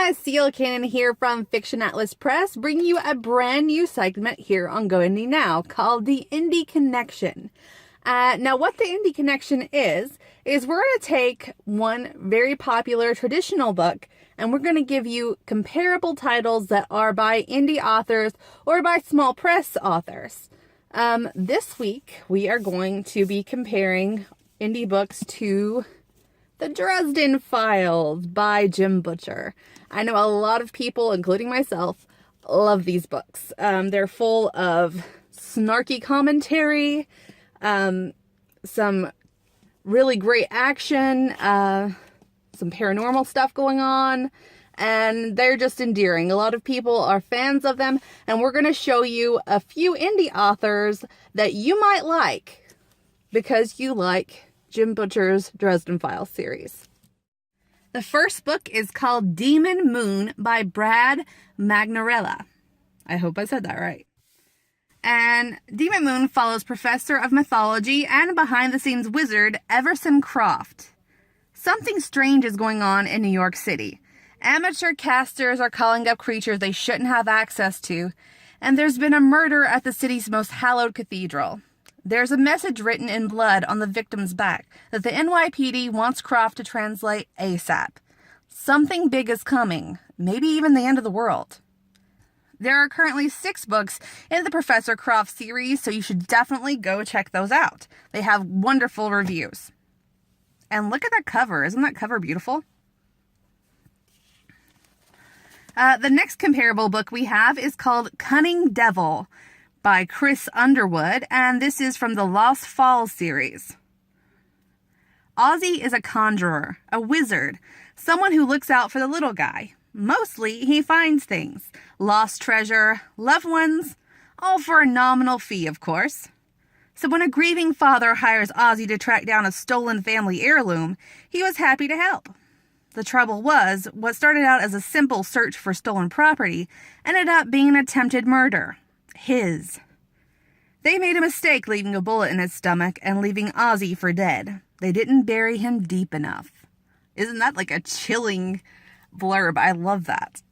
guys, Seal Cannon here from Fiction Atlas Press, bringing you a brand new segment here on GoIndieNow called the Indie Connection. Now, what the Indie Connection is we're going to take one very popular traditional book and we're going to give you comparable titles that are by indie authors or by small press authors. This week, we are going to be comparing indie books to The Dresden Files by Jim Butcher. I know a lot of people, including myself, love these books. They're full of snarky commentary, some really great action, some paranormal stuff going on, and they're just endearing. A lot of people are fans of them, and we're going to show you a few indie authors that you might like because you like Jim Butcher's Dresden Files series. The first book is called Demon Moon by Brad Magnarella. I hope I said that right. And Demon Moon follows Professor of Mythology and behind-the-scenes wizard Everson Croft. Something strange is going on in New York City. Amateur casters are calling up creatures they shouldn't have access to, and there's been a murder at the city's most hallowed cathedral. There's a message written in blood on the victim's back that the NYPD wants Croft to translate ASAP. Something big is coming, maybe even the end of the world. There are currently 6 books in the Professor Croft series, so you should definitely go check those out. They have wonderful reviews. And look at that cover. Isn't that cover beautiful? The next comparable book we have is called Cunning Devil by Chris Underwood, and this is from the Lost Falls series. Ozzy is a conjurer, a wizard, someone who looks out for the little guy. Mostly, he finds things. Lost treasure, loved ones, all for a nominal fee, of course. So when a grieving father hires Ozzy to track down a stolen family heirloom, he was happy to help. The trouble was, what started out as a simple search for stolen property ended up being an attempted murder. His. They made a mistake leaving a bullet in his stomach and leaving Ozzy for dead. They didn't bury him deep enough. Isn't that like a chilling blurb? I love that.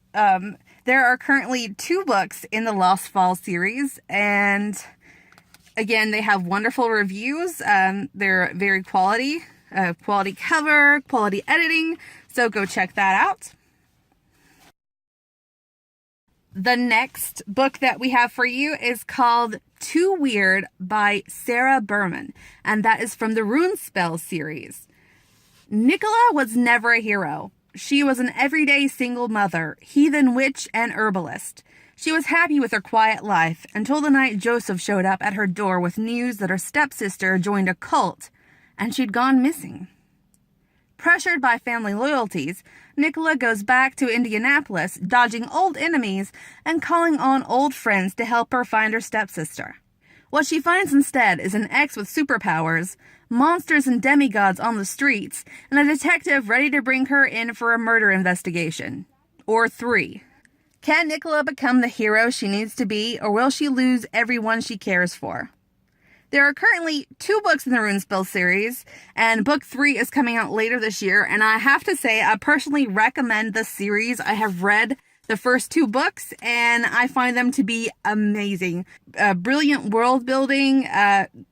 There are currently 2 books in the Lost Falls series, and again, they have wonderful reviews. They're very quality cover, quality editing, so go check that out. The next book that we have for you is called Too Wyrd by Sarah Buhrman, and that is from the Runespell series. Nicola was never a hero. She was an everyday single mother, heathen witch, and herbalist. She was happy with her quiet life until the night Joseph showed up at her door with news that her stepsister joined a cult and she'd gone missing. Pressured by family loyalties, Nicola goes back to Indianapolis, dodging old enemies and calling on old friends to help her find her stepsister. What she finds instead is an ex with superpowers, monsters and demigods on the streets, and a detective ready to bring her in for a murder investigation. Or 3. Can Nicola become the hero she needs to be, or will she lose everyone she cares for? There are currently 2 books in the Runespell series, and book 3 is coming out later this year, and I have to say, I personally recommend this series. I have read the first 2 books, and I find them to be amazing. Brilliant world building,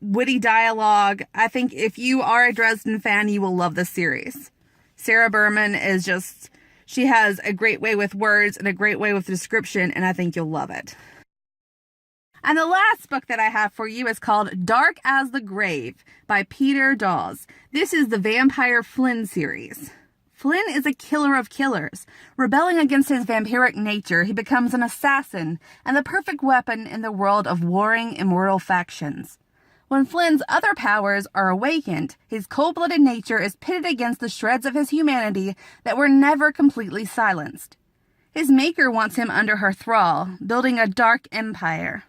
witty dialogue. I think if you are a Dresden fan, you will love this series. Sarah Buhrman is just, she has a great way with words and a great way with description, and I think you'll love it. And the last book that I have for you is called Dark as the Grave by Peter Dawes. This is the Vampire Flynn series. Flynn is a killer of killers. Rebelling against his vampiric nature, he becomes an assassin and the perfect weapon in the world of warring immortal factions. When Flynn's other powers are awakened, his cold-blooded nature is pitted against the shreds of his humanity that were never completely silenced. His maker wants him under her thrall, building a dark empire.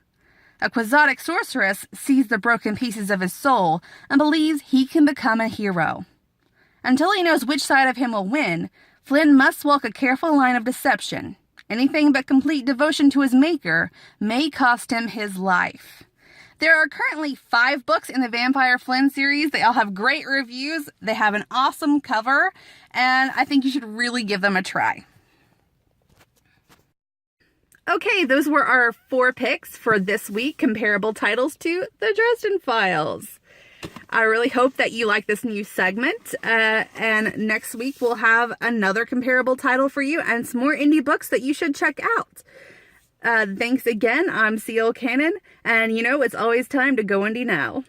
A quixotic sorceress sees the broken pieces of his soul and believes he can become a hero. Until he knows which side of him will win, Flynn must walk a careful line of deception. Anything but complete devotion to his maker may cost him his life. There are currently 5 books in the Vampire Flynn series. They all have great reviews. They have an awesome cover, and I think you should really give them a try. Okay, those were our 4 picks for this week, comparable titles to The Dresden Files. I really hope that you like this new segment, and next week we'll have another comparable title for you and some more indie books that you should check out. Thanks again. I'm C.L. Cannon, and it's always time to go indie now.